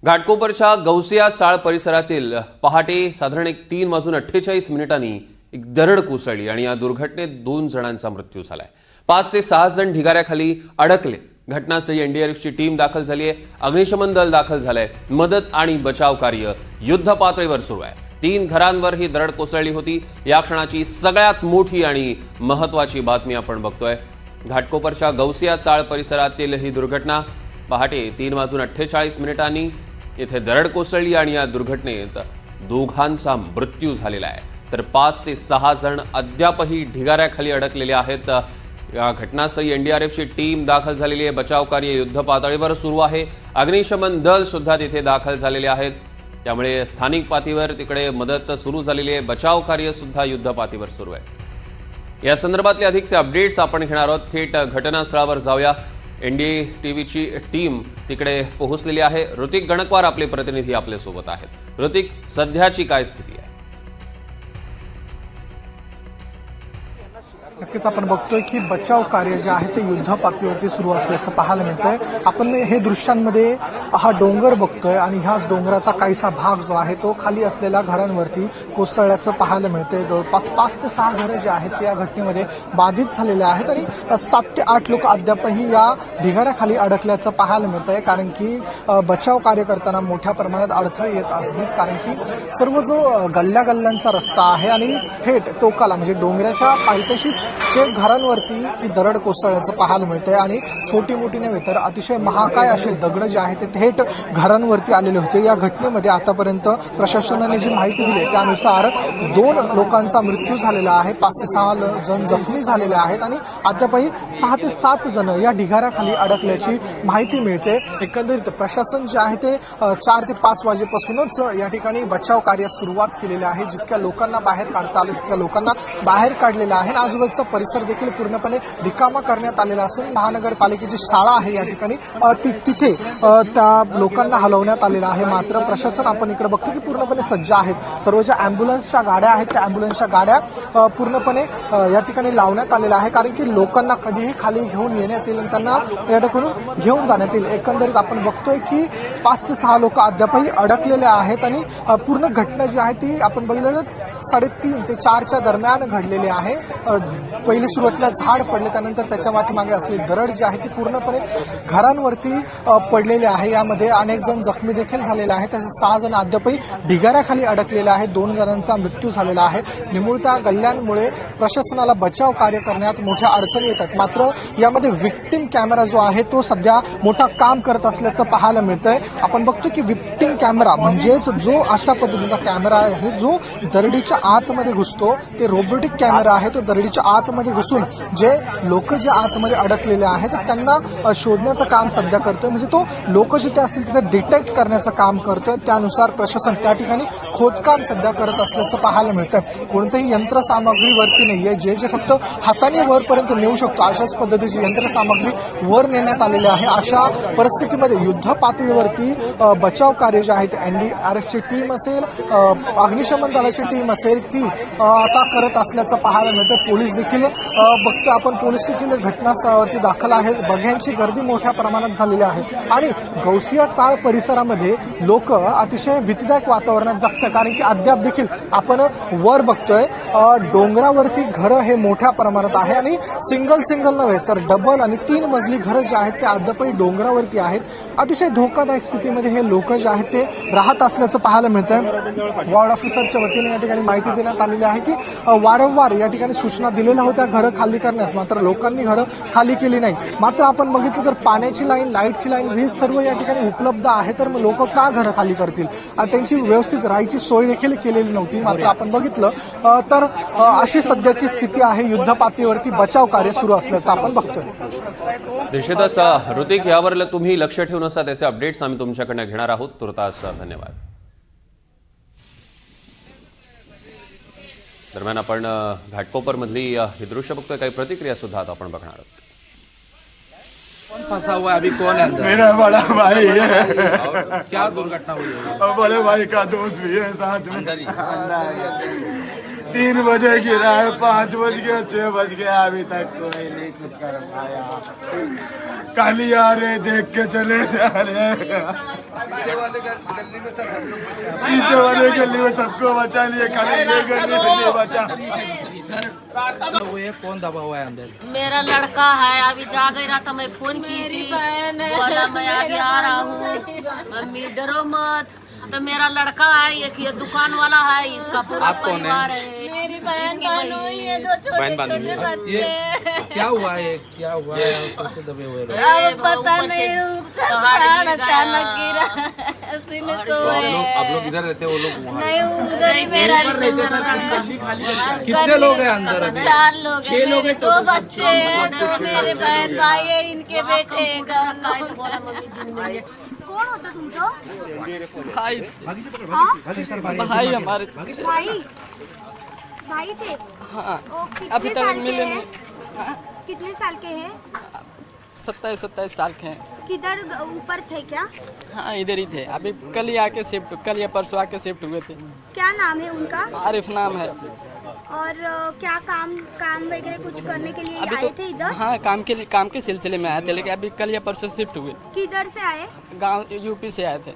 घाटकोपरच्या गौसिया चाळ परिसरातील पहाटे साधारण 3:48 एक दरड कोसळली आणि या दुर्घटनेत 2 जणांचा मृत्यू झालाय। 5 ते 6 जण ढिगाऱ्याखाली अडकले। घटनास्थळी एनडीआरएफची टीम दाखल झाली आहे। अग्निशमन दल दाखल झालंय। मदत आणि बचाव कार्य युद्ध पातळीवर सुरू आहे। 3 घरांवर ही दरड कोसळली होती। या क्षणाची सगळ्यात मोठी आणि महत्त्वाची बातमी आपण बघतोय। घाटकोपरच्या गौसिया चाळ परिसरातील ही दुर्घटना पहाटे 3:48 येथे दरड कोसळली आणि या दुर्घटनेत दोघांचा मृत्यू झालेला आहे। तर 5 ते 6 जण अद्यापही ढिगाऱ्याखाली अडकलेले आहेत। या घटनास्थळी एनडीआरएफची टीम दाखल झालेली आहे। बचाव कार्य युद्ध पातळीवर सुरू आहे। अग्निशमन दल सुद्धा तिथे दाखल झालेले आहेत। त्यामुळे स्थानिक पातळीवर तिकडे मदत सुरू झालेली आहे। बचाव कार्य सुद्धा युद्ध पातळीवर सुरू आहे। या संदर्भातले अधिकचे अपडेट्स आपण घेणार आहोत। थेट घटनास्थळावर जाऊया। एनडीटीव्हीची टीम तिकडे पोहोचलेली आहे। ऋतिक गणकवार आपले प्रतिनिधी आपल्या सोबत आहेत। ऋतिक, सध्याची काय स्थिती आहे? नक्कीच आपण बघतोय की बचाव कार्य जे आहे ते युद्ध पातळीवरती सुरू असल्याचं पाहायला मिळतंय। आपण हे दृश्यांमध्ये हा डोंगर बघतोय आणि ह्याच डोंगराचा काहीसा भाग जो आहे तो खाली असलेल्या घरांवरती कोसळल्याचं पाहायला मिळतंय। जवळपास 5 ते 6 घरं जे आहेत ते या घटनेमध्ये बाधित झालेले आहेत आणि 7 ते 8 लोक अद्यापही या ढिगाऱ्याखाली अडकल्याचं पाहायला मिळतंय। कारण की बचाव कार्य करताना मोठ्या प्रमाणात अडथळे येत आहेत। कारण की सर्व जो गल्ल्यांचा रस्ता आहे आणि थेट टोकाला म्हणजे डोंगराच्या पायथ्याशीच जे घरांवरती ही दरड कोसळल्याचं पाहायला मिळतंय आणि छोटी मोठी नव्हे तर अतिशय महाकाय असे दगड जे आहेत ते थेट घरांवरती आलेले होते। या घटनेमध्ये आतापर्यंत प्रशासनाने जी माहिती दिली त्यानुसार 2 लोकांचा मृत्यू झालेला आहे। 5 ते 6 जण जखमी झालेले आहेत आणि अद्यापही 6 ते 7 जण या ढिगाऱ्याखाली अडकल्याची माहिती मिळते। एकंदरीत प्रशासन जे आहे ते 4 ते 5 वाजेपासूनच या ठिकाणी बचाव कार्यास सुरुवात केलेली आहे। जितक्या लोकांना बाहेर काढता आलं तितक्या लोकांना बाहेर काढलेलं आहे। आजूबाजूचा परिसर देखील पूर्णपणे रिकामा करण्यात आलेला असून महानगरपालिकेची शाळा आहे या ठिकाणी तिथे त्या लोकांना हलवण्यात आलेलं आहे। मात्र प्रशासन आपण इकडे बघतो की पूर्णपणे सज्ज आहेत। सर्व ज्या अँब्युलन्सच्या गाड्या आहेत त्या अँब्युलन्सच्या गाड्या पूर्णपणे या ठिकाणी लावण्यात आलेल्या आहे। कारण की लोकांना कधीही खाली घेऊन येण्यात येईल आणि त्यांना या ठिकाणी घेऊन जाण्यात येईल। एकंदरीत आपण बघतोय की 5 ते 6 लोक अद्यापही अडकलेले आहेत आणि पूर्ण घटना जी आहे ती आपण बघितलं 3:30 ते 4च्या दरम्यान घडलेली आहे। पहिले सुरुवातीला झाड पडले त्यानंतर त्याच्या पाठीमागे असलेली दरड जी आहे ती पूर्णपणे घरांवरती पडलेली आहे। यामध्ये अनेक जण जखमी देखील झालेले आहेत। तसेच 6 जण अद्यापही ढिगाऱ्याखाली अडकलेले आहेत। 2 जणांचा मृत्यू झालेला आहे। निमुळत्या गल्ल्यांमुळे प्रशासनाला बचाव कार्य करण्यात मोठ्या अडचणी येतात। मात्र यामध्ये विक्टिम कॅमेरा जो आहे तो सध्या मोठा काम करत असल्याचं पाहायला मिळतंय। आपण बघतो की विक्टिम कॅमेरा म्हणजेच जो अशा पद्धतीचा कॅमेरा आहे जो दरडीच्या आतमध्ये घुसतो ते रोबोटिक कॅमेरा आहे। तो दरडीच्या आतमध्ये घुसून जे लोक जे आतमध्ये अडकलेले आहेत त्यांना शोधण्याचं काम सध्या करतोय। म्हणजे तो लोक जिथे असतील तिथे डिटेक्ट करण्याचं काम करतोय। त्यानुसार प्रशासन त्या ठिकाणी खोदकाम सध्या करत असल्याचं पाहायला मिळतंय। कोणतेही यंत्रसामग्रीवरती नाहीये जे फक्त हाताने वरपर्यंत नेऊ शकतो अशाच पद्धतीची यंत्रसामग्री वर नेण्यात आलेली आहे। अशा परिस्थितीमध्ये युद्ध पातळीवरती बचाव कार्य जे आहे ते एनडीआरएफची टीम असेल अग्निशमन दलाची टीम असेल ती आता करत असल्याचं पाहायला मिळतं। पोलीस देखील बघतो आपण पोलीस देखील घटनास्थळावरती दाखल आहेत। बघ्यांची गर्दी मोठ्या प्रमाणात झालेली आहे आणि गौसिया चाळ परिसरामध्ये लोक अतिशय भीतीदायक वातावरणात जगतात। कारण की अद्याप देखील आपण वर बघतोय डोंगरावरती घरं हे मोठ्या प्रमाणात आहे आणि सिंगल नव्हे तर डबल आणि 3 मजली घरं जे आहेत ते अद्यापही डोंगरावरती आहेत। अतिशय धोकादायक स्थितीमध्ये हे लोक जे आहेत ते राहत असल्याचं पाहायला मिळतंय। वॉर्ड ऑफिसरच्या वतीने या ठिकाणी माहिती देण्यात आलेली आहे की वारंवार या ठिकाणी सूचना दिलेल्या होत्या घरं खाली करण्यास, मात्र लोकांनी घरं खाली केली नाही। मात्र आपण बघितलं तर पाण्याची लाईन, लाईटची लाईन, वीज सर्व या ठिकाणी उपलब्ध आहे। तर मग लोक का घरं खाली करतील आणि त्यांची व्यवस्थित राहायची सोय देखील केलेली नव्हती। मात्र आपण बघितलं तर अशी सध्याची स्थिती आहे। युद्ध पातळीवरती बचाव कार्य सुरू असल्याचं आपण बघतोय। निश्चितच ऋतिक, यावर तुम्ही लक्ष ठेवून असा त्याचे अपडेट्स आम्ही तुमच्याकडनं घेणार आहोत। तुर्तास धन्यवाद। दरम्यान आपण घाटकोपरमधली ही दृश्य बघतोय। काही प्रतिक्रिया सुद्धा आता आपण बघणार आहोत। कौन फंसा हुआ है अभी? कौन है अंदर? मेरा बड़ा भाई है। क्या दुर्घटना हुई है? बड़े भाई का दोस्त भी है साथ में। 3 बजे गिरा है, 5 बज गया, 6 बज गया, अभी तक कोई नहीं कुछ कर पाया। खाली आ रहे, देख के चले जा रहे। पीछे वाले गली में सबको बचा लिए, खाली ये गली में नहीं बचा। ये कौन दबा हुआ है अंदर? मेरा लड़का है, अभी जा गई रहा था, मैं फोन की थी, बोला मैं आगे आ रहा हूँ, मम्मी डरो मत। तो मेरा लड़का है, एक ये दुकान वाला है, इसका पूरा आप कौन है? परिवार है, मेरी बहन इसकी बहनोई है, दो छोटे छोटे बच्चे। ये क्या हुआ है? क्या हुआ है? कैसे दबे हुए लोग? अब पता ऊपर से नहीं, पहाड़ गिर अचानक गया। गिरा, उसी में तो आप लोग इधर रहते, वो लोग वहाँ। नहीं उधर ही मेरा कितने लोग हैं अंदर अभी? 4 लोग हैं, मेरे 2 बच्चे हैं, 2 मेरे बहन भाई है, इनके बेटे हैं गाँव में। बोला मम्मी दिन में कोण होतं तुमचं भाई भाई हमारे भाई भाई थे हाँ ओ, कितने अभी तक साल के मिले हैं? नहीं। कितने साल के हैं 27 साल के हैं। किधर ऊपर थे क्या हाँ इधर ही थे, अभी कल या परसों आके शिफ्ट हुए थे। क्या नाम है उनका आरिफ नाम है। और क्या काम वगैरह कुछ करने के लिए अभी आए थे इधर हाँ काम के सिलसिले में आए थे, लेकिन अभी कल या परसों शिफ्ट हुए। किधर से आए गांव यूपी से आए थे।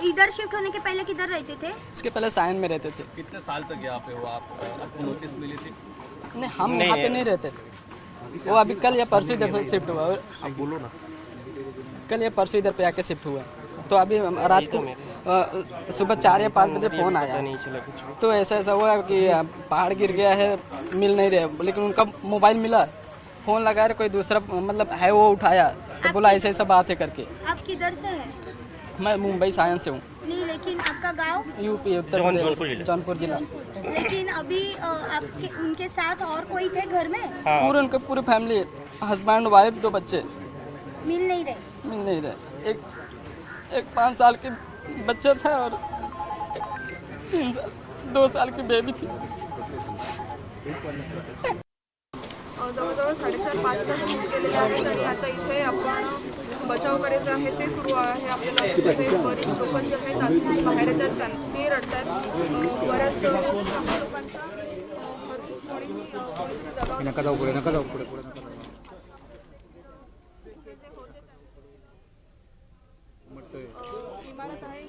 इधर शिफ्ट होने के पहले किधर रहते थे इसके पहले सायन में रहते थे। कितने साल तक यहाँ पे हो आप? आपको नोटिस मिली थी? नहीं हम यहाँ पे नहीं रहते थे, वो अभी कल या परसों इधर शिफ्ट हुआ। आप बोलो ना। कल या परसों इधर पे आके शिफ्ट हुआ, तो अभी रात को सुबह 4 या 5 बजे फ़ोन आया, तो ऐसा हुआ कि पहाड़ गिर गया है, मिल नहीं रहे, लेकिन उनका मोबाइल मिला, फ़ोन लगाया, कोई दूसरा मतलब है वो उठाया, तो बोला ऐसा बात है करके। आप किधर से हैं मैं मुंबई सायन से हूँ। नहीं लेकिन आपका गांव यूपी उत्तर प्रदेश जौनपुर जिला। लेकिन अभी आपके उनके साथ और कोई थे घर में पूरे उनके पूरी फैमिली, हस्बैंड वाइफ 2 बच्चे मिल नहीं रहे मिल नहीं रहे। एक 5 साल की बच्चा था और 2 साल की बेबी थी। जवळजवळ 4:30-5 तास सुरू केलेले आहेत आणि आता इथे आपण बचाव करायचा आहे ते सुरू आहे. आपल्याला बरीच लोक जे आहेत आतून बाहेर येतात त्यांनी रडतात. बऱ्याच लोकांचा नका जाऊ पुढे, नका जाऊ पुढे, पुढे नका जाऊ. इमारत आहे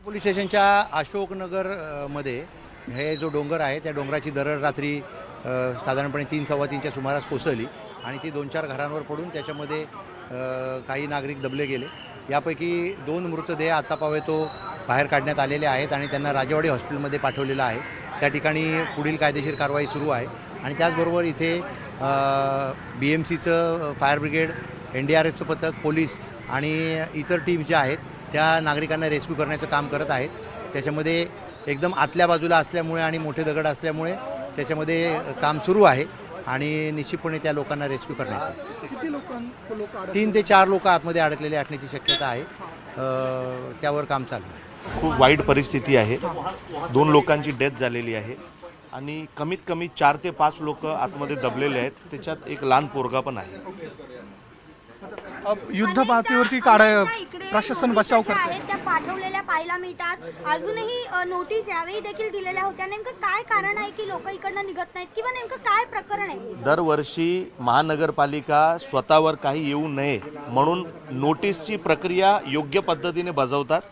पोलीस स्टेशनच्या अशोकनगर मध्ये हे जो डोंगर आहे त्या डोंगराची दरड रात्री साधारणपणे 3-3:15च्या सुमारास कोसळली आणि ती 2-4 घरांवर पडून त्याच्यामध्ये काही नागरिक दबले गेले. यापैकी 2 मृतदेह आता पावेतो बाहेर काढण्यात आलेले आहेत आणि त्यांना राजेवाडी हॉस्पिटलमध्ये पाठवलेलं आहे. त्या ठिकाणी पुढील कायदेशीर कारवाई सुरू आहे आणि त्याचबरोबर इथे BMCचं फायर ब्रिगेड, NDRFचं पथक, पोलीस आणि इतर टीम ज्या आहेत त्या नागरिकांना रेस्क्यू करण्याचं काम करत आहेत. त्याच्यामध्ये एकदम आतल्या बाजूला असल्यामुळे आणि मोठे दगड असल्यामुळे त्याच्यामध्ये काम सुरू आहे आणि निश्चितपणे त्या लोकांना रेस्क्यू करण्याचं. किती लोक 3 ते 4 लोक आतमध्ये अडकलेले असण्याची शक्यता आहे. त्यावर काम चालू आहे. खूप वाईट परिस्थिती आहे. 2 लोकांची डेथ झालेली आहे आणि कमीत कमी 4 ते 5 लोक आतमध्ये दबलेले आहेत. त्याच्यात एक लहान पोरगा पण आहे. युद्ध पातळीवरती प्रशासन बचाव करते. त्या पाठवलेल्या पाहायला मिळतात. अजूनही नोटीस यावेळी देखील दिलेल्या होत्या. नेमकं काय कारण आहे की लोक इकडनं निघत नाहीत किंवा नेमकं काय प्रकरण आहे? दरवर्षी महानगरपालिका स्वतःवर काही येऊ नये म्हणून नोटीसची प्रक्रिया योग्य पद्धतीने बजावतात.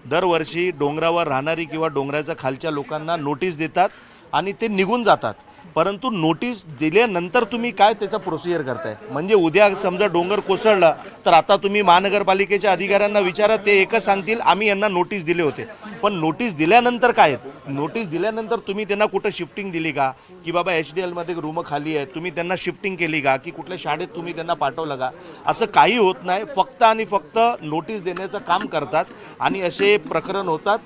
दरवर्षी डोंगरावर राहणारी किंवा डोंगराच्या खालच्या लोकांना नोटीस देतात आणि ते निघून जातात. परंतु नोटीस दिल्यानंतर तुम्ही काय त्याचा प्रोसिजर करताय? म्हणजे उद्या समजा डोंगर कोसळला तर आता तुम्ही महानगरपालिकेच्या अधिकाऱ्यांना विचारा, ते एकच सांगतील आम्ही यांना नोटीस दिले होते. पण नोटीस दिल्यानंतर काय? नोटीस दिल्यानंतर तुम्ही त्यांना कुठं शिफ्टिंग दिली का? की बाबा HDLमध्ये रूम खाली आहे, तुम्ही त्यांना शिफ्टिंग केली का? की कुठल्या शाळेत तुम्ही त्यांना पाठवलं का? असं काही होत नाही. फक्त आणि फक्त नोटीस देण्याचं काम करतात आणि असे प्रकरण होतात.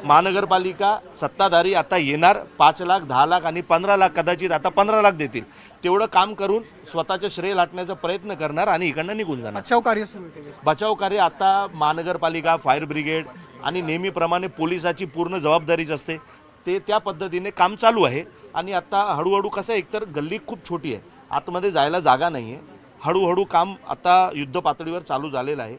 महानगरपालिका सत्ताधारी आता येणार 5 लाख 10 लाख आणि 15 लाख कदाचित आता 15 लाख देतील तेवढं काम करून स्वतःचे श्रेय लाटण्याचा प्रयत्न करणार आणि इकडनं निघून जाणार. बचाव कार्य सुरू केले. बचाव कार्य आता महानगरपालिका फायर ब्रिगेड आणि नेहमीप्रमाणे पोलिसाची पूर्ण जबाबदारीच असते ते त्या पद्धतीने काम चालू आहे. आणि आता हळूहळू कसं एकतर गल्ली खूप छोटी आहे, आतमध्ये जायला जागा नाही आहे, हळूहळू काम आता युद्ध पातळीवर चालू झालेलं आहे.